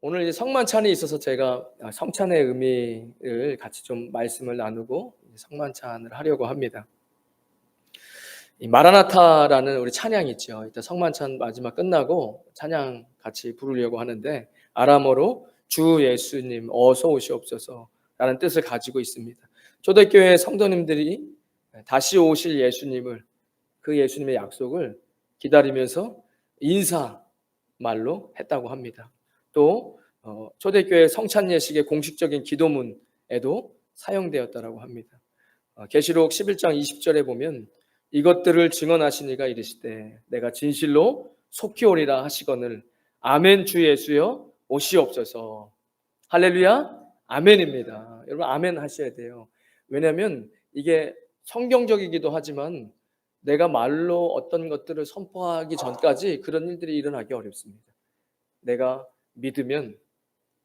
오늘 이제 성만찬이 있어서 제가 성찬의 의미를 같이 좀 말씀을 나누고 성만찬을 하려고 합니다. 이 마라나타라는 우리 찬양이 있죠. 일단 성만찬 마지막 끝나고 찬양 같이 부르려고 하는데 아람어로 주 예수님 어서 오시옵소서라는 뜻을 가지고 있습니다. 초대교회 성도님들이 다시 오실 예수님을, 그 예수님의 약속을 기다리면서 인사말로 했다고 합니다. 또 초대교회 성찬 예식의 공식적인 기도문에도 사용되었다고 합니다. 계시록 11장 20절에 보면 이것들을 증언하시니가 이르시되 내가 진실로 속히 오리라 하시거늘 아멘 주 예수여 오시옵소서. 할렐루야 아멘입니다. 여러분 아멘 하셔야 돼요. 왜냐하면 이게 성경적이기도 하지만 내가 말로 어떤 것들을 선포하기 전까지 그런 일들이 일어나기 어렵습니다. 내가 믿으면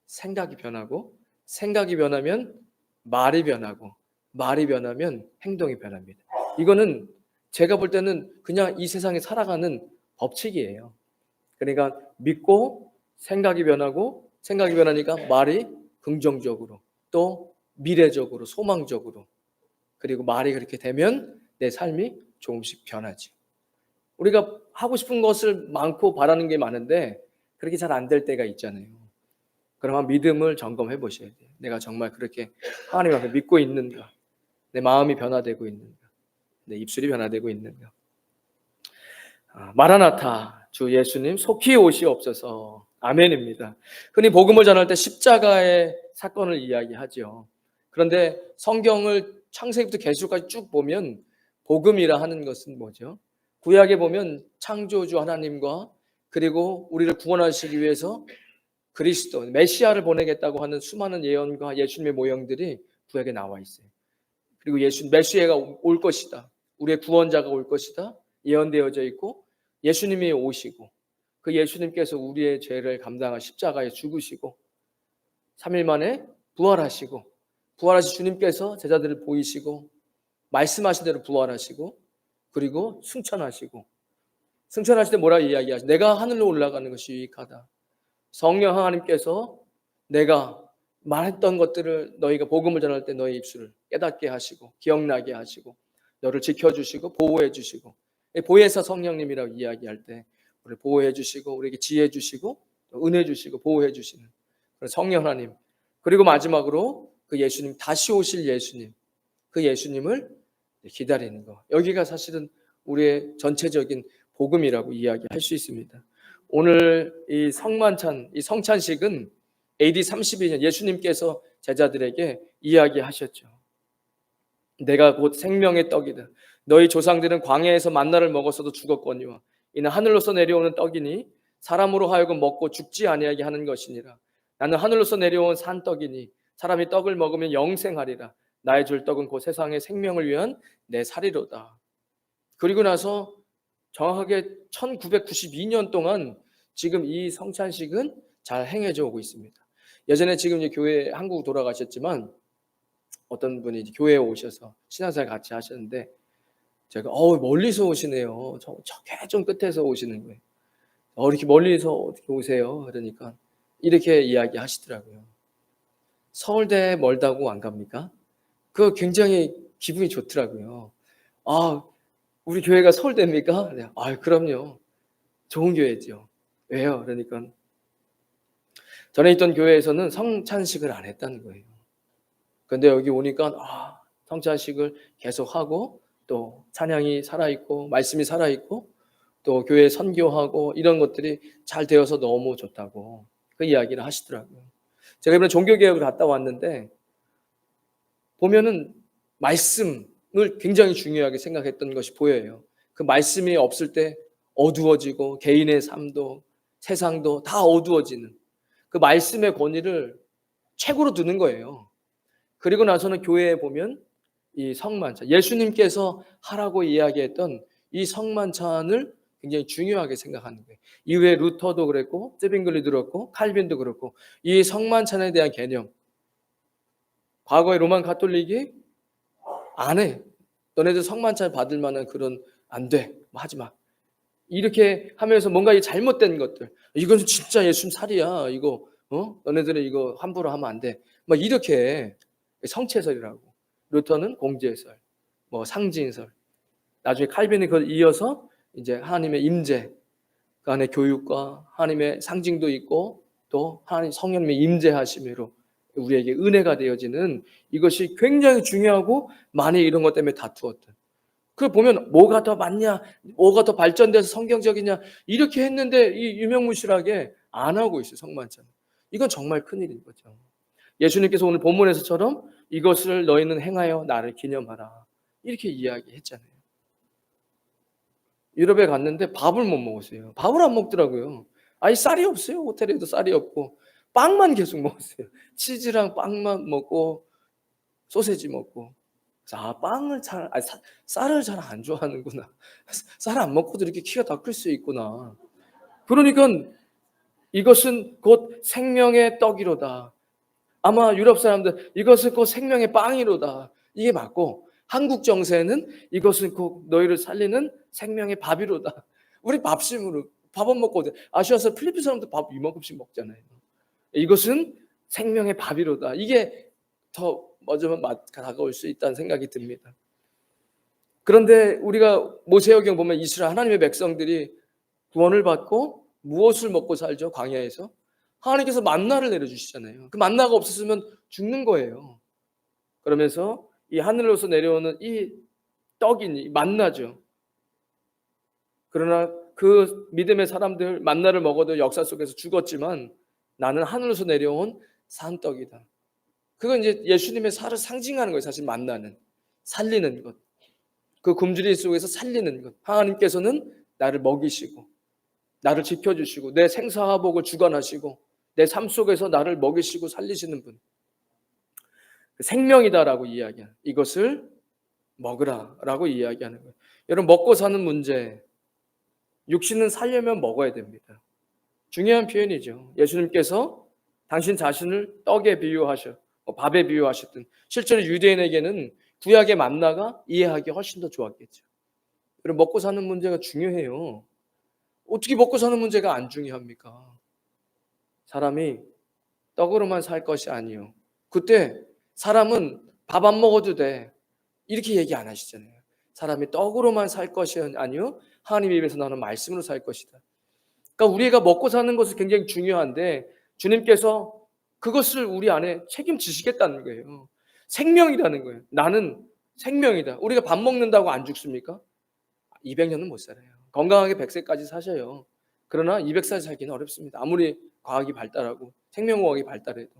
생각이 변하고, 생각이 변하면 말이 변하고, 말이 변하면 행동이 변합니다. 이거는 제가 볼 때는 그냥 이 세상에 살아가는 법칙이에요. 그러니까 믿고 생각이 변하고, 생각이 변하니까 말이 긍정적으로, 또 미래적으로, 소망적으로, 그리고 말이 그렇게 되면 내 삶이 조금씩 변하지. 우리가 하고 싶은 것을 많고 바라는 게 많은데 그렇게 잘 안 될 때가 있잖아요. 그러면 믿음을 점검해 보셔야 돼요. 내가 정말 그렇게 하나님 앞에 믿고 있는가? 내 마음이 변화되고 있는가? 내 입술이 변화되고 있는가? 마라나타 주 예수님 속히 오시옵소서. 아멘입니다. 흔히 복음을 전할 때 십자가의 사건을 이야기하죠. 그런데 성경을 창세기부터 계시록까지 쭉 보면 복음이라 하는 것은 뭐죠? 구약에 보면 창조주 하나님과 그리고 우리를 구원하시기 위해서 그리스도, 메시아를 보내겠다고 하는 수많은 예언과 예수님의 모형들이 구약에 나와 있어요. 그리고 메시아가 올 것이다. 우리의 구원자가 올 것이다. 예언되어져 있고 예수님이 오시고 그 예수님께서 우리의 죄를 감당한 십자가에 죽으시고 3일 만에 부활하시고 부활하신 주님께서 제자들을 보이시고 말씀하신 대로 부활하시고 그리고 승천하시고 승천하실 때 뭐라 이야기하시죠? 내가 하늘로 올라가는 것이 유익하다. 성령 하나님께서 내가 말했던 것들을 너희가 복음을 전할 때 너희 입술을 깨닫게 하시고 기억나게 하시고 너를 지켜주시고 보호해 주시고 보혜사 성령님이라고 이야기할 때 우리를 보호해 주시고 우리에게 지혜 주시고 은혜 주시고 보호해 주시는 그런 성령 하나님, 그리고 마지막으로 그 예수님, 다시 오실 예수님, 그 예수님을 기다리는 것, 여기가 사실은 우리의 전체적인 복음이라고 이야기할 수 있습니다. 오늘 이 성만찬, 이 성찬식은 AD 32년 예수님께서 제자들에게 이야기하셨죠. 내가 곧 생명의 떡이다. 너희 조상들은 광야에서 만나를 먹었어도 죽었거니와 이는 하늘로서 내려오는 떡이니 사람으로 하여금 먹고 죽지 아니하게 하는 것이니라. 나는 하늘로서 내려온 산떡이니 사람이 떡을 먹으면 영생하리라. 나의 줄 떡은 곧 세상의 생명을 위한 내 살이로다. 그리고 나서 정확하게 1992년 동안 지금 이 성찬식은 잘 행해져 오고 있습니다. 예전에 지금 이제 교회 한국 돌아가셨지만 어떤 분이 이제 교회에 오셔서 신앙생활 같이 하셨는데 제가 멀리서 오시네요. 저게 좀 끝에서 오시는 거예요. 이렇게 멀리서 어떻게 오세요? 그러니까 이렇게 이야기하시더라고요. 서울대 멀다고 안 갑니까? 그거 굉장히 기분이 좋더라고요. 우리 교회가 서울대입니까? 네. 그럼요. 좋은 교회죠. 왜요? 그러니까 전에 있던 교회에서는 성찬식을 안 했다는 거예요. 그런데 여기 오니까 성찬식을 계속하고 또 찬양이 살아있고 말씀이 살아있고 또 교회 선교하고 이런 것들이 잘 되어서 너무 좋다고 그 이야기를 하시더라고요. 제가 이번에 종교개혁을 갔다 왔는데 보면은 말씀을 굉장히 중요하게 생각했던 것이 보여요. 그 말씀이 없을 때 어두워지고 개인의 삶도 세상도 다 어두워지는 그 말씀의 권위를 최고로 두는 거예요. 그리고 나서는 교회에 보면 이 성만찬, 예수님께서 하라고 이야기했던 이 성만찬을 굉장히 중요하게 생각하는 거예요. 이후에 루터도 그랬고 쯔빙글리도 그렇고 칼빈도 그렇고 이 성만찬에 대한 개념, 과거의 로만 가톨릭이 안 해. 너네들 성만찬 받을 만한 그런 안 돼. 하지 마. 이렇게 하면서 뭔가 이 잘못된 것들. 이건 진짜 예수님 살이야. 이거 너네들은 이거 함부로 하면 안 돼. 막 이렇게 성체설이라고. 루터는 공제설, 뭐 상징설. 나중에 칼빈이 그걸 이어서 이제 하나님의 임재, 그 안에 교육과 하나님의 상징도 있고 또 하나님 성령님의 임재하심으로 우리에게 은혜가 되어지는 이것이 굉장히 중요하고 많이 이런 것 때문에 다투었던. 그걸 보면 뭐가 더 맞냐, 뭐가 더 발전돼서 성경적이냐 이렇게 했는데 이 유명무실하게 안 하고 있어요. 성만찬. 이건 정말 큰일인 거죠. 예수님께서 오늘 본문에서처럼 이것을 너희는 행하여 나를 기념하라 이렇게 이야기했잖아요. 유럽에 갔는데 밥을 못 먹었어요. 밥을 안 먹더라고요. 아니 쌀이 없어요. 호텔에도 쌀이 없고 빵만 계속 먹었어요. 치즈랑 빵만 먹고 소세지 먹고. 자, 빵을 쌀을 잘 안 좋아하는구나. 쌀 안 먹고도 이렇게 키가 다 클 수 있구나. 그러니까 이것은 곧 생명의 떡이로다. 아마 유럽 사람들 이것은 곧 생명의 빵이로다. 이게 맞고 한국 정세는 이것은 곧 너희를 살리는 생명의 밥이로다. 우리 밥심으로 밥은 먹고 아시아서 필리핀 사람도 밥 이만큼씩 먹잖아요. 이것은 생명의 밥이로다. 이게 더 먼저 다가올 수 있다는 생각이 듭니다. 그런데 우리가 모세오경 보면 이스라엘 하나님의 백성들이 구원을 받고 무엇을 먹고 살죠? 광야에서 하나님께서 만나를 내려주시잖아요. 그 만나가 없었으면 죽는 거예요. 그러면서 이 하늘로서 내려오는 이 떡이니 만나죠. 그러나 그 믿음의 사람들 만나를 먹어도 역사 속에서 죽었지만 나는 하늘로서 내려온 산떡이다. 그건 이제 예수님의 살을 상징하는 거예요. 사실 만나는 살리는 것. 그 굶주림 속에서 살리는 것. 하나님께서는 나를 먹이시고 나를 지켜주시고 내 생사화복을 주관하시고 내 삶 속에서 나를 먹이시고 살리시는 분. 생명이다라고 이야기하는 이것을 먹으라라고 이야기하는 거예요. 여러분 먹고 사는 문제 육신은 살려면 먹어야 됩니다. 중요한 표현이죠. 예수님께서 당신 자신을 떡에 비유하셔 밥에 비유하셨든 실제로 유대인에게는 구약의 만나가 이해하기 훨씬 더 좋았겠죠. 여러분 먹고 사는 문제가 중요해요. 어떻게 먹고 사는 문제가 안 중요합니까? 사람이 떡으로만 살 것이 아니요. 그때 사람은 밥 안 먹어도 돼. 이렇게 얘기 안 하시잖아요. 사람이 떡으로만 살 것이 아니요. 하나님 입에서 나오는 말씀으로 살 것이다. 그러니까 우리가 먹고 사는 것이 굉장히 중요한데 주님께서 그것을 우리 안에 책임지시겠다는 거예요. 생명이라는 거예요. 나는 생명이다. 우리가 밥 먹는다고 안 죽습니까? 200년은 못 살아요. 건강하게 100세까지 사셔요. 그러나 200살 살기는 어렵습니다. 아무리 과학이 발달하고 생명과학이 발달해도.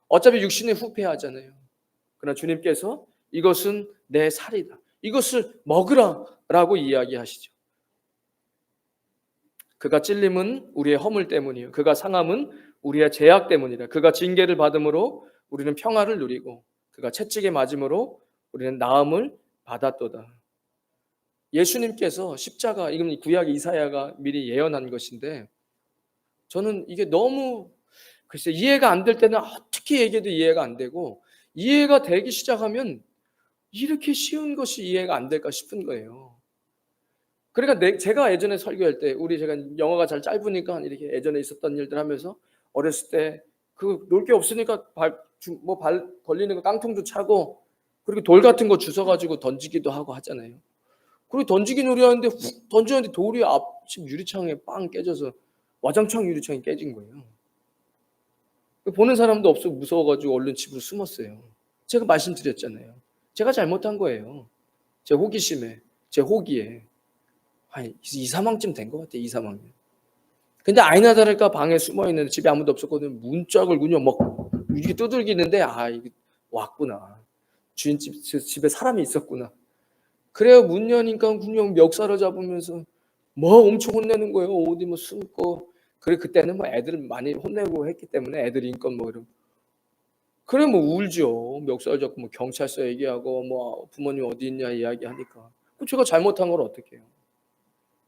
어차피 육신이 후패하잖아요. 그러나 주님께서 이것은 내 살이다. 이것을 먹으라 라고 이야기하시죠. 그가 찔림은 우리의 허물 때문이요. 그가 상함은 우리의 죄악 때문이라. 그가 징계를 받음으로 우리는 평화를 누리고 그가 채찍에 맞음으로 우리는 나음을 받았도다. 예수님께서 십자가, 이건 구약 이사야가 미리 예언한 것인데 저는 이게 너무 글쎄 이해가 안 될 때는 어떻게 얘기해도 이해가 안 되고 이해가 되기 시작하면 이렇게 쉬운 것이 이해가 안 될까 싶은 거예요. 그러니까 제가 예전에 설교할 때 제가 영어가 잘 짧으니까 이렇게 예전에 있었던 일들 하면서 어렸을 때 그 놀 게 없으니까 발 걸리는 거 깡통도 차고 그리고 돌 같은 거 주워 가지고 던지기도 하고 하잖아요. 그리고 던지기 놀이하는데 훅 던졌는데 돌이 앞집 유리창에 빵 깨져서 와장창 유리창이 깨진 거예요. 보는 사람도 없어 무서워가지고 얼른 집으로 숨었어요. 제가 말씀드렸잖아요. 제가 잘못한 거예요. 제 호기심에, 제 호기에. 한 2, 3학쯤 된 것 같아요. 2, 3학년. 근데 아니나 다를까 방에 숨어있는데 집에 아무도 없었거든요. 문짝을 그냥 막 이렇게 두들기는데 이게 왔구나. 집에 사람이 있었구나. 그래요. 문 여니까 그냥 멱살을 잡으면서 뭐 엄청 혼내는 거예요. 어디 뭐 숨고. 그때는 뭐 애들을 많이 혼내고 했기 때문에 애들 인권 뭐 이런. 그래 뭐 울죠. 멱살 잡고 뭐 경찰서 얘기하고 뭐 부모님 어디 있냐 이야기하니까. 제가 잘못한 걸 어떻게 해요?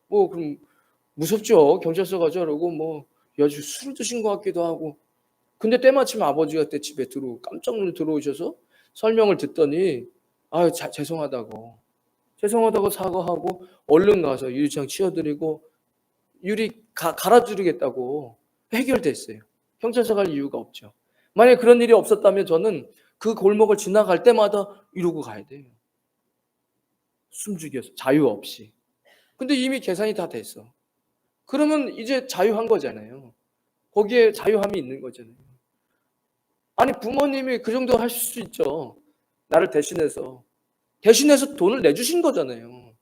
뭐 그럼 무섭죠. 경찰서 가자 그러고 뭐 여주 술을 드신 것 같기도 하고. 근데 때마침 아버지가 그때 집에 깜짝 놀라 들어오셔서 설명을 듣더니 죄송하다고 사과하고 얼른 가서 유리창 치워드리고 유리 갈아드리겠다고 해결됐어요. 경찰서 갈 이유가 없죠. 만약에 그런 일이 없었다면 저는 그 골목을 지나갈 때마다 이러고 가야 돼요. 숨죽여서 자유 없이. 근데 이미 계산이 다 됐어. 그러면 이제 자유한 거잖아요. 거기에 자유함이 있는 거잖아요. 아니 부모님이 그 정도 하실 수 있죠. 나를 대신해서 돈을 내주신 거잖아요.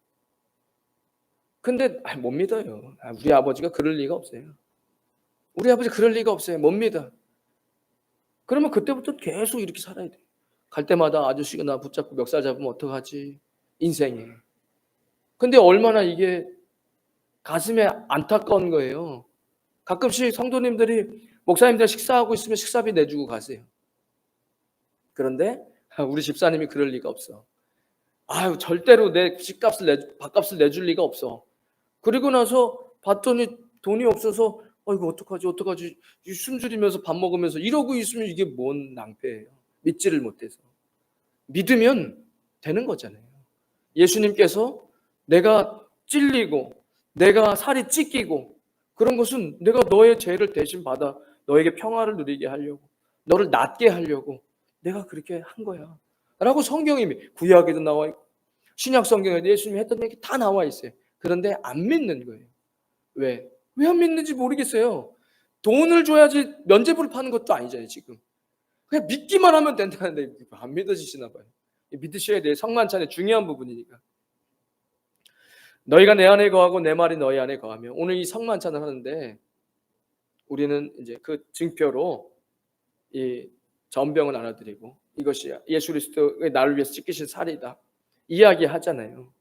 근데 못 믿어요. 우리 아버지가 그럴 리가 없어요. 우리 아버지 그럴 리가 없어요. 못 믿어. 그러면 그때부터 계속 이렇게 살아야 돼요. 갈 때마다 아저씨가 나 붙잡고 멱살 잡으면 어떡하지? 인생에. 근데 얼마나 이게 가슴에 안타까운 거예요. 가끔씩 성도님들이 목사님들 식사하고 있으면 식사비 내주고 가세요. 그런데 우리 집사님이 그럴 리가 없어. 아유, 절대로 내 밥값을 내줄 리가 없어. 그리고 나서 봤더니 돈이 없어서 이거 어떡하지 숨죽이면서 밥 먹으면서 이러고 있으면 이게 뭔 낭패예요. 믿지를 못해서. 믿으면 되는 거잖아요. 예수님께서 내가 찔리고 내가 살이 찢기고 그런 것은 내가 너의 죄를 대신 받아 너에게 평화를 누리게 하려고, 너를 낫게 하려고 내가 그렇게 한 거야 라고 성경이 구약에도 나와 있고 신약 성경에도 예수님이 했던 얘기 다 나와 있어요. 그런데 안 믿는 거예요. 왜 안 믿는지 모르겠어요. 돈을 줘야지 면죄부를 파는 것도 아니잖아요. 지금 그냥 믿기만 하면 된다는데 안 믿어지시나 봐요. 믿으셔야 돼요. 성만찬의 중요한 부분이니까. 너희가 내 안에 거하고 내 말이 너희 안에 거하며, 오늘 이 성만찬을 하는데 우리는 이제 그 증표로 이 전병을 나눠드리고 이것이 예수 그리스도의 나를 위해서 찢기신 살이다 이야기하잖아요.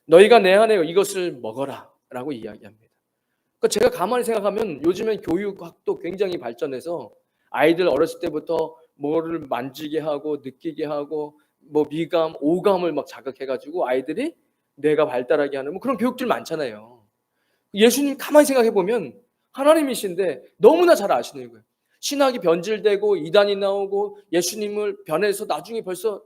너희가 내 안에 이것을 먹어라 라고 이야기합니다. 그러니까 제가 가만히 생각하면 요즘엔 교육학도 굉장히 발전해서 아이들 어렸을 때부터 뭐를 만지게 하고 느끼게 하고 뭐 미감, 오감을 막 자극해가지고 아이들이 뇌가 발달하게 하는 뭐 그런 교육들 많잖아요. 예수님 가만히 생각해 보면 하나님이신데 너무나 잘 아시는 거예요. 신학이 변질되고 이단이 나오고 예수님을 변해서 나중에 벌써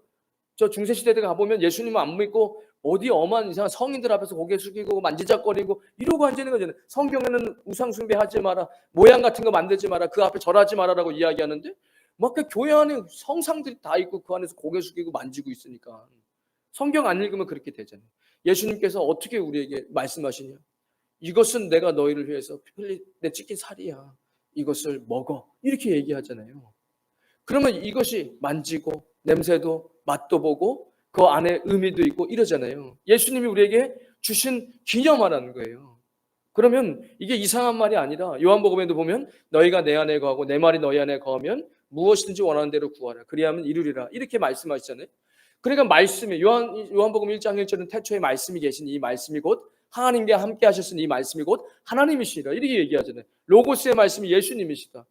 저 중세시대에 가보면 예수님을 안 믿고 어디 엄한 이상한 성인들 앞에서 고개 숙이고 만지작거리고 이러고 앉아있는 거잖아요. 성경에는 우상 숭배하지 마라, 모양 같은 거 만들지 마라, 그 앞에 절하지 마라라고 이야기하는데 막 그 교회 안에 성상들이 다 있고 그 안에서 고개 숙이고 만지고 있으니까 성경 안 읽으면 그렇게 되잖아요. 예수님께서 어떻게 우리에게 말씀하시냐? 이것은 내가 너희를 위해서 내 찢긴 살이야. 이것을 먹어. 이렇게 얘기하잖아요. 그러면 이것이 만지고 냄새도 맛도 보고 그 안에 의미도 있고 이러잖아요. 예수님이 우리에게 주신 기념하라는 거예요. 그러면 이게 이상한 말이 아니라 요한복음에도 보면 너희가 내 안에 거하고 내 말이 너희 안에 거하면 무엇이든지 원하는 대로 구하라. 그리하면 이루리라. 이렇게 말씀하시잖아요. 그러니까 말씀이 요한복음 1장 1절은 태초에 말씀이 계신 이 말씀이 곧 하나님과 함께 하셨으니 이 말씀이 곧 하나님이시라. 이렇게 얘기하잖아요. 로고스의 말씀이 예수님이시다.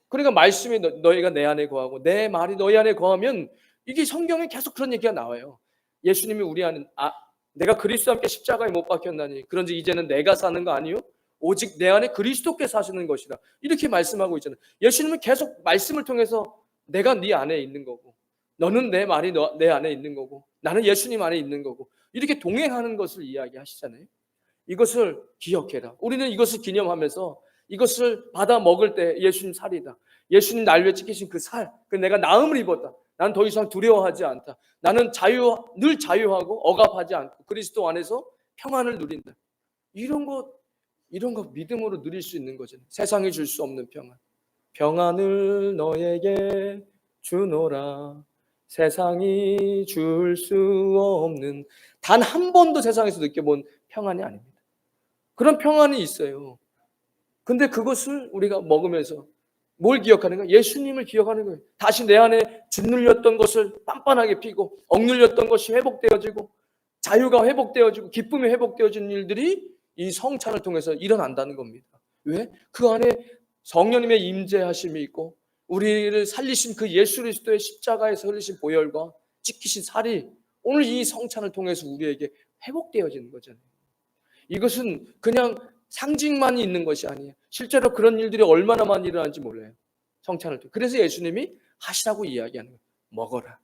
그러니까 말씀이 너희가 내 안에 거하고 내 말이 너희 안에 거하면 이게 성경에 계속 그런 얘기가 나와요. 예수님이 우리 안에 내가 그리스도와 함께 십자가에 못 박혔나니 그런지 이제는 내가 사는 거 아니요 오직 내 안에 그리스도께 사시는 것이다. 이렇게 말씀하고 있잖아요. 예수님은 계속 말씀을 통해서 내가 네 안에 있는 거고 너는 내 말이 내 안에 있는 거고 나는 예수님 안에 있는 거고 이렇게 동행하는 것을 이야기하시잖아요. 이것을 기억해라. 우리는 이것을 기념하면서 이것을 받아 먹을 때 예수님 살이다. 예수님 날 위해 찢기신 그 살, 그 내가 나음을 입었다. 난 더 이상 두려워하지 않다. 나는 늘 자유하고 억압하지 않고 그리스도 안에서 평안을 누린다. 이런 거 믿음으로 누릴 수 있는 거잖아요. 세상이 줄 수 없는 평안. 평안을 너에게 주노라. 세상이 줄 수 없는 단 한 번도 세상에서 느껴본 평안이 아닙니다. 그런 평안이 있어요. 근데 그것을 우리가 먹으면서 뭘 기억하는 거예요? 예수님을 기억하는 거예요. 다시 내 안에 짓눌렸던 것을 빤빤하게 피고 억눌렸던 것이 회복되어지고 자유가 회복되어지고 기쁨이 회복되어지는 일들이 이 성찬을 통해서 일어난다는 겁니다. 왜? 그 안에 성령님의 임재하심이 있고 우리를 살리신 그 예수 그리스도의 십자가에서 흘리신 보혈과 찢기신 살이 오늘 이 성찬을 통해서 우리에게 회복되어지는 거잖아요. 이것은 그냥 상징만 있는 것이 아니에요. 실제로 그런 일들이 얼마나 많이 일어나는지 몰라요. 성찬을 통해. 그래서 예수님이 하시라고 이야기하는 거예요. 먹어라.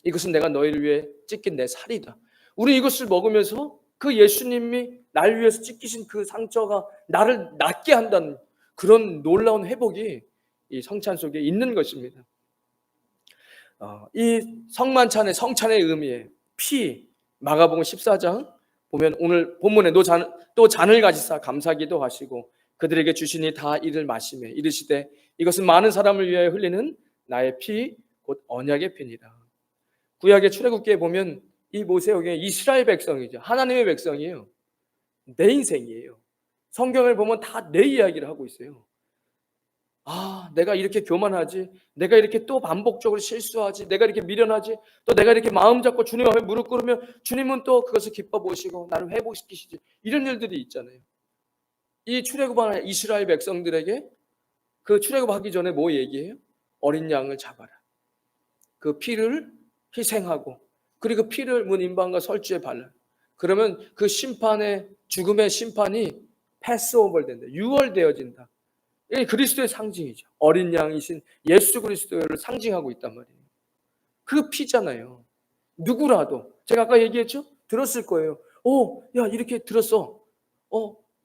이것은 내가 너희를 위해 찢긴 내 살이다. 우리 이것을 먹으면서 그 예수님이 날 위해서 찢기신 그 상처가 나를 낫게 한다는 그런 놀라운 회복이 이 성찬 속에 있는 것입니다. 이 성만찬의 성찬의 의미에 피, 마가복음 14장 보면 오늘 본문에 또 잔을 가지사 감사기도 하시고 그들에게 주시니 다 이를 마시매 이르시되 이것은 많은 사람을 위하여 흘리는 나의 피 곧 언약의 피니라. 구약의 출애굽기에 보면 이 모세오경이 이스라엘 백성이죠. 하나님의 백성이에요. 내 인생이에요. 성경을 보면 다 내 이야기를 하고 있어요. 내가 이렇게 교만하지, 내가 이렇게 또 반복적으로 실수하지, 내가 이렇게 미련하지, 또 내가 이렇게 마음 잡고 주님 앞에 무릎 꿇으면 주님은 또 그것을 기뻐 보시고 나를 회복시키시지. 이런 일들이 있잖아요. 이 출애굽하는 이스라엘 백성들에게 그 출애굽하기 전에 뭐 얘기해요? 어린 양을 잡아라. 그 피를 희생하고 그리고 그 피를 문 임방과 설주에 발라. 그러면 그 심판의 죽음의 심판이 패스오버 된다. 유월되어진다. 이게 그리스도의 상징이죠. 어린 양이신 예수 그리스도를 상징하고 있단 말이에요. 그 피잖아요. 누구라도 제가 아까 얘기했죠? 들었을 거예요. 야 이렇게 들었어.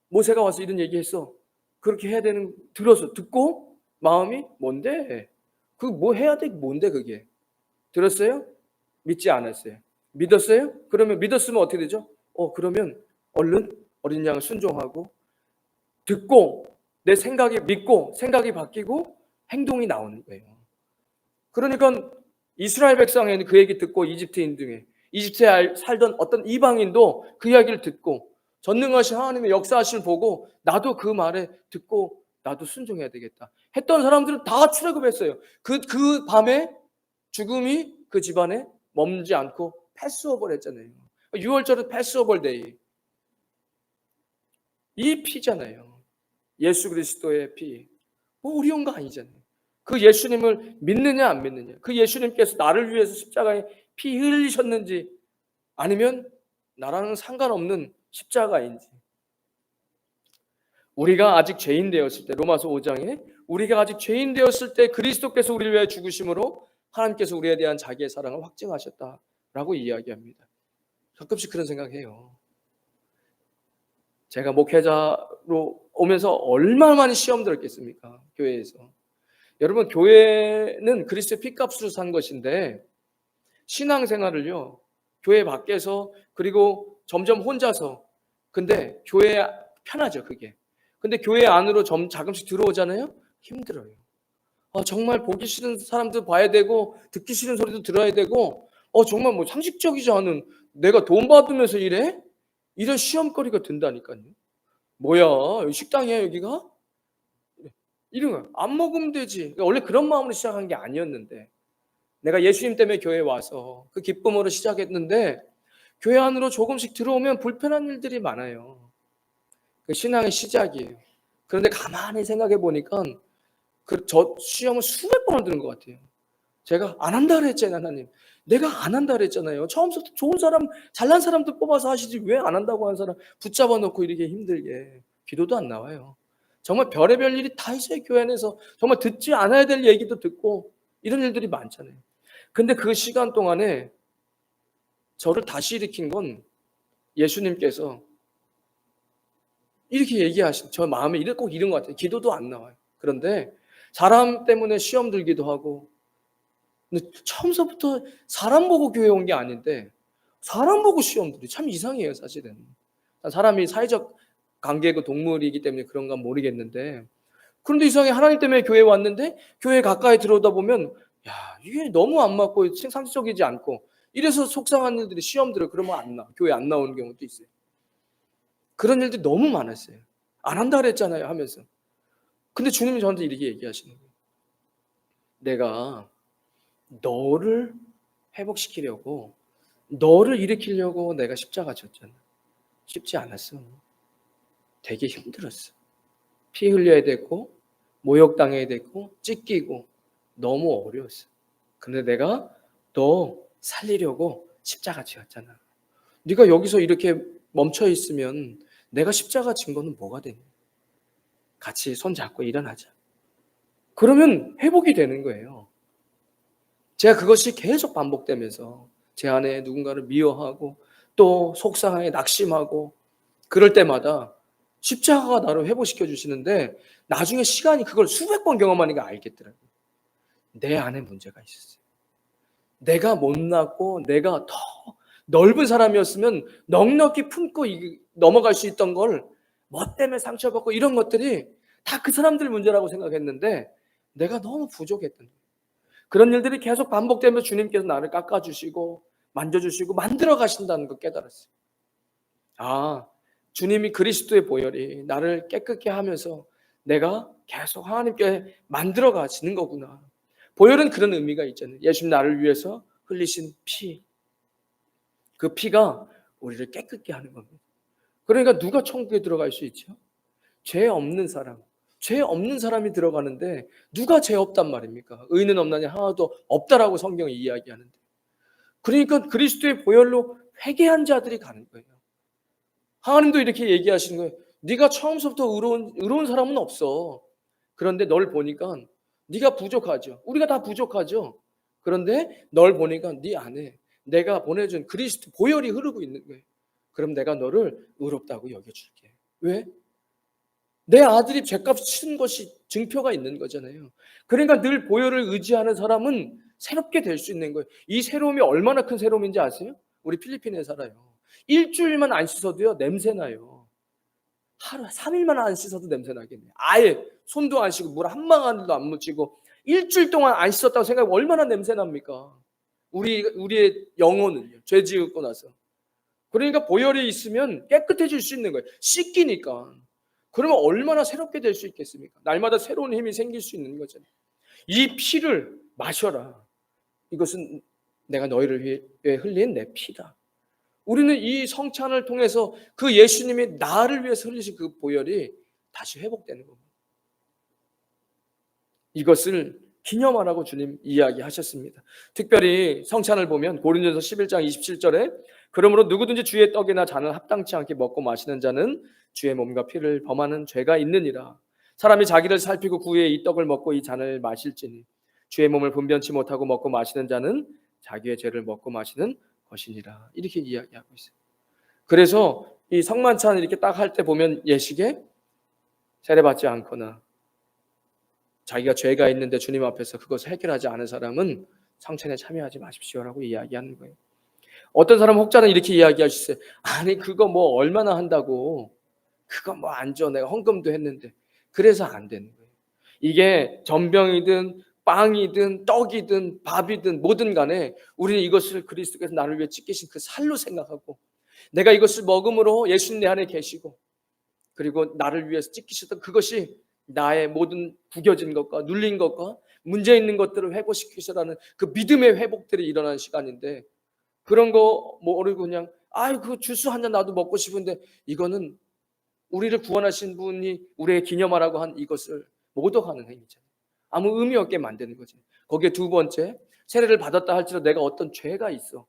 모세가 와서 이런 얘기했어. 그렇게 해야 되는 들어서 듣고 마음이 뭔데? 그 뭐 해야 돼? 뭔데 그게? 들었어요? 믿지 않았어요. 믿었어요? 그러면 믿었으면 어떻게 되죠? 그러면 얼른 어린 양을 순종하고 듣고 내 생각이 믿고 생각이 바뀌고 행동이 나오는 거예요. 그러니까 이스라엘 백성에는 그 얘기 듣고 이집트인 중에 이집트에 살던 어떤 이방인도 그 이야기를 듣고 전능하신 하나님의 역사하심을 보고 나도 그 말에 듣고 나도 순종해야 되겠다 했던 사람들은 다 출애굽했어요. 그 밤에 죽음이 그 집안에 멈지 않고 패스오버를 했잖아요. 6월절은 패스오버 데이. 이 피잖아요. 예수 그리스도의 피. 어려운 거 아니잖아요. 그 예수님을 믿느냐 안 믿느냐. 그 예수님께서 나를 위해서 십자가에 피 흘리셨는지 아니면 나랑은 상관없는 십자가인지. 우리가 아직 죄인 되었을 때 로마서 5장에 우리가 아직 죄인 되었을 때 그리스도께서 우리를 위해 죽으심으로 하나님께서 우리에 대한 자기의 사랑을 확증하셨다라고 이야기합니다. 가끔씩 그런 생각해요. 제가 목회자로 오면서 얼마나 많이 시험 들었겠습니까? 교회에서. 여러분 교회는 그리스도의 피값으로 산 것인데 신앙생활을요. 교회 밖에서 그리고 점점 혼자서 근데 교회 편하죠 그게. 근데 교회 안으로 자금씩 들어오잖아요. 힘들어요. 정말 보기 싫은 사람도 봐야 되고 듣기 싫은 소리도 들어야 되고 정말 뭐 상식적이지 않은 내가 돈 받으면서 이래? 이런 시험거리가 든다니까요. 뭐야 식당이야 여기가? 이런 거 안 먹으면 되지. 원래 그런 마음으로 시작한 게 아니었는데 내가 예수님 때문에 교회에 와서 그 기쁨으로 시작했는데 교회 안으로 조금씩 들어오면 불편한 일들이 많아요. 그 신앙의 시작이에요. 그런데 가만히 생각해 보니까 저 시험을 수백 번을 들은 것 같아요. 제가 안 한다 그랬잖아요, 하나님. 내가 안 한다 그랬잖아요. 처음부터 좋은 사람, 잘난 사람들 뽑아서 하시지 왜 안 한다고 하는 사람 붙잡아 놓고 이렇게 힘들게. 기도도 안 나와요. 정말 별의별 일이 다 있어요, 교회 안에서. 정말 듣지 않아야 될 얘기도 듣고 이런 일들이 많잖아요. 근데 그 시간 동안에 저를 다시 일으킨 건 예수님께서 이렇게 얘기하신 저 마음에 꼭 이런 것 같아요. 기도도 안 나와요. 그런데 사람 때문에 시험 들기도 하고 근데 처음서부터 사람 보고 교회 온 게 아닌데 사람 보고 시험 들이 참 이상해요 사실은. 사람이 사회적 관계고 동물이기 때문에 그런가 모르겠는데 그런데 이상하게 하나님 때문에 교회에 왔는데 교회 가까이 들어오다 보면 야 이게 너무 안 맞고 상식적이지 않고 이래서 속상한 일들이 시험 들어 그러면 교회 안 나오는 경우도 있어요. 그런 일들이 너무 많았어요. 안 한다 그랬잖아요 하면서. 근데 주님이 저한테 이렇게 얘기하시는 거예요. 내가 너를 회복시키려고 너를 일으키려고 내가 십자가 졌잖아. 쉽지 않았어. 되게 힘들었어. 피 흘려야 됐고 모욕당해야 됐고 찢기고 너무 어려웠어. 근데 내가 너 살리려고 십자가 지었잖아. 네가 여기서 이렇게 멈춰 있으면 내가 십자가 진 거는 뭐가 되냐. 같이 손 잡고 일어나자. 그러면 회복이 되는 거예요. 제가 그것이 계속 반복되면서 제 안에 누군가를 미워하고 또 속상하게 낙심하고 그럴 때마다 십자가가 나를 회복시켜 주시는데 나중에 시간이 그걸 수백 번 경험하니까 알겠더라고요. 내 안에 문제가 있었어요. 내가 못났고 내가 더 넓은 사람이었으면 넉넉히 품고 넘어갈 수 있던 걸 뭐 때문에 상처받고 이런 것들이 다 그 사람들 문제라고 생각했는데 내가 너무 부족했던 거예요. 그런 일들이 계속 반복되면서 주님께서 나를 깎아주시고 만져주시고 만들어 가신다는 걸 깨달았어요. 아, 주님이 그리스도의 보혈이 나를 깨끗게 하면서 내가 계속 하나님께 만들어 가시는 거구나. 보혈은 그런 의미가 있잖아요. 예수님 나를 위해서 흘리신 피. 그 피가 우리를 깨끗게 하는 겁니다. 그러니까 누가 천국에 들어갈 수 있죠? 죄 없는 사람. 죄 없는 사람이 들어가는데 누가 죄 없단 말입니까? 의인은 없나니 하나도 없다라고 성경이 이야기하는데. 그러니까 그리스도의 보혈로 회개한 자들이 가는 거예요. 하나님도 이렇게 얘기하시는 거예요. 네가 처음부터 의로운 사람은 없어. 그런데 널 보니까 네가 부족하죠. 우리가 다 부족하죠. 그런데 널 보니까 네 안에 내가 보내준 그리스도 보혈이 흐르고 있는 거예요. 그럼 내가 너를 의롭다고 여겨줄게. 왜? 내 아들이 죗값 치른 것이 증표가 있는 거잖아요. 그러니까 늘 보혈을 의지하는 사람은 새롭게 될 수 있는 거예요. 이 새로움이 얼마나 큰 새로움인지 아세요? 우리 필리핀에 살아요. 일주일만 안 씻어도요 냄새 나요. 하루 3일만 안 씻어도 냄새 나겠네요. 아예 손도 안 씻고 물 한 방울도 안 묻히고 일주일 동안 안 씻었다고 생각하면 얼마나 냄새 납니까? 우리의 영혼은요. 죄 지었고 나서. 그러니까 보혈이 있으면 깨끗해질 수 있는 거예요. 씻기니까. 그러면 얼마나 새롭게 될 수 있겠습니까? 날마다 새로운 힘이 생길 수 있는 거잖아요. 이 피를 마셔라. 이것은 내가 너희를 위해 흘린 내 피다. 우리는 이 성찬을 통해서 그 예수님이 나를 위해서 흘리신 그 보혈이 다시 회복되는 겁니다. 이것을 기념하라고 주님 이야기하셨습니다. 특별히 성찬을 보면 고린도전서 11장 27절에 그러므로 누구든지 주의 떡이나 잔을 합당치 않게 먹고 마시는 자는 주의 몸과 피를 범하는 죄가 있느니라. 사람이 자기를 살피고 구에 이 떡을 먹고 이 잔을 마실지니 주의 몸을 분변치 못하고 먹고 마시는 자는 자기의 죄를 먹고 마시는 것이니라. 이렇게 이야기하고 있어요. 그래서 이 성만찬 이렇게 딱 할 때 보면 예식에 세례받지 않거나 자기가 죄가 있는데 주님 앞에서 그것을 해결하지 않은 사람은 성찬에 참여하지 마십시오라고 이야기하는 거예요. 어떤 사람은 혹자는 이렇게 이야기하셨어요. 아니 그거 뭐 얼마나 한다고. 그거 뭐 안 줘. 내가 헌금도 했는데. 그래서 안 되는 거예요. 이게 전병이든 빵이든 떡이든 밥이든 뭐든 간에 우리는 이것을 그리스도께서 나를 위해 찢기신 그 살로 생각하고 내가 이것을 먹음으로 예수님 내 안에 계시고 그리고 나를 위해서 찢기셨던 그것이 나의 모든 구겨진 것과 눌린 것과 문제 있는 것들을 회복시키시라는 그 믿음의 회복들이 일어나는 시간인데 그런 거 모르고 그냥 그 주스 한 잔 나도 먹고 싶은데 이거는 우리를 구원하신 분이 우리에게 기념하라고 한 이것을 모독하는 행위잖아요. 아무 의미 없게 만드는 거죠. 거기에 두 번째, 세례를 받았다 할지라도 내가 어떤 죄가 있어.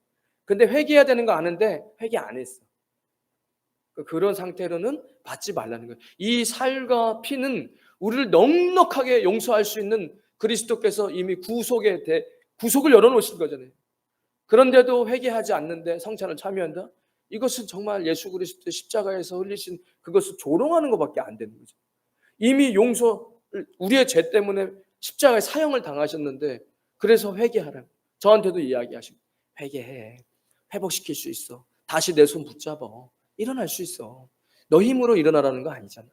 근데 회개해야 되는 거 아는데 회개 안 했어. 그런 상태로는 받지 말라는 거예요. 이 살과 피는 우리를 넉넉하게 용서할 수 있는 그리스도께서 이미 구속을 열어놓으신 거잖아요. 그런데도 회개하지 않는데 성찬을 참여한다? 이것은 정말 예수 그리스도의 십자가에서 흘리신 그것을 조롱하는 것밖에 안 되는 거죠. 이미 우리의 죄 때문에 십자가에 사형을 당하셨는데 그래서 회개하라. 저한테도 이야기하시고 회개해. 회복시킬 수 있어. 다시 내 손 붙잡아. 일어날 수 있어. 너 힘으로 일어나라는 거 아니잖아.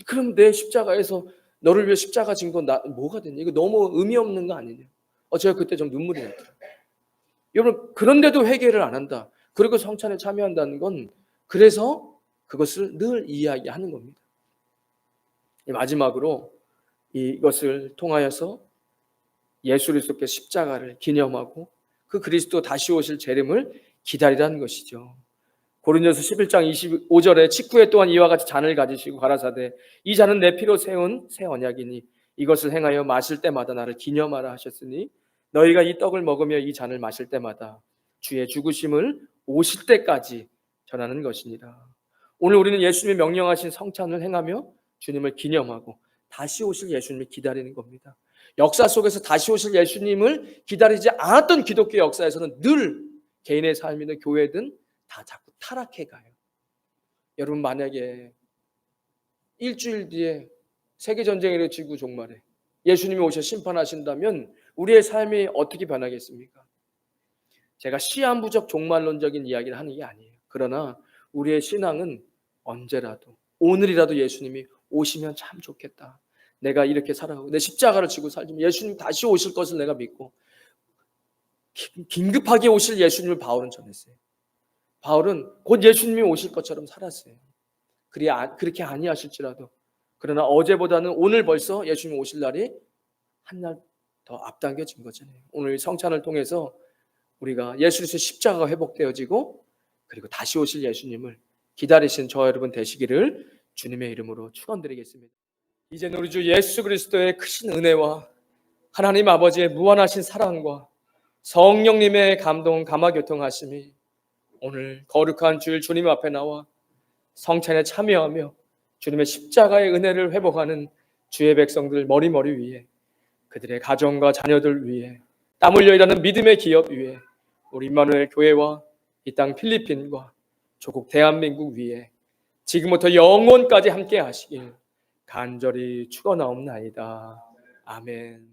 그럼 내 십자가에서 너를 위해 십자가 진 건 뭐가 됐냐? 이거 너무 의미 없는 거 아니냐? 제가 그때 좀 눈물이 났더라고요. 여러분 그런데도 회개를 안 한다. 그리고 성찬에 참여한다는 건 그래서 그것을 늘 이야기하는 겁니다. 마지막으로 이것을 통하여서 예수 그리스도께 십자가를 기념하고 그 그리스도 다시 오실 재림을 기다리라는 것이죠. 고린도서 11장 25절에 직후에 또한 이와 같이 잔을 가지시고 가라사대 이 잔은 내 피로 세운 새 언약이니 이것을 행하여 마실 때마다 나를 기념하라 하셨으니 너희가 이 떡을 먹으며 이 잔을 마실 때마다 주의 죽으심을 오실 때까지 전하는 것이니라. 오늘 우리는 예수님이 명령하신 성찬을 행하며 주님을 기념하고 다시 오실 예수님을 기다리는 겁니다. 역사 속에서 다시 오실 예수님을 기다리지 않았던 기독교 역사에서는 늘 개인의 삶이든 교회든 다 자꾸 타락해 가요. 여러분 만약에 일주일 뒤에 세계전쟁이 일어지고 종말에 예수님이 오셔 심판하신다면 우리의 삶이 어떻게 변하겠습니까? 제가 시한부적 종말론적인 이야기를 하는 게 아니에요. 그러나 우리의 신앙은 언제라도 오늘이라도 예수님이 오시면 참 좋겠다. 내가 이렇게 살아가고 내 십자가를 지고 살지만 예수님 다시 오실 것을 내가 믿고 긴급하게 오실 예수님을 바울은 전했어요. 바울은 곧 예수님이 오실 것처럼 살았어요. 그렇게 아니하실지라도 그러나 어제보다는 오늘 벌써 예수님 오실 날이 한 날 더 앞당겨진 거잖아요. 오늘 성찬을 통해서 우리가 예수 그리스도의 십자가가 회복되어지고 그리고 다시 오실 예수님을 기다리신 저와 여러분 되시기를 주님의 이름으로 축원드리겠습니다. 이제는 우리 주 예수 그리스도의 크신 은혜와 하나님 아버지의 무한하신 사랑과 성령님의 감동 감화교통하심이 오늘 거룩한 주일 주님 앞에 나와 성찬에 참여하며 주님의 십자가의 은혜를 회복하는 주의 백성들 머리머리 위에 그들의 가정과 자녀들 위에 땀 흘려 일하는 믿음의 기업 위에 우리 임마누엘 교회와 이 땅 필리핀과 조국 대한민국 위에 지금부터 영원까지 함께 하시길 간절히 축원하옵나이다. 아멘.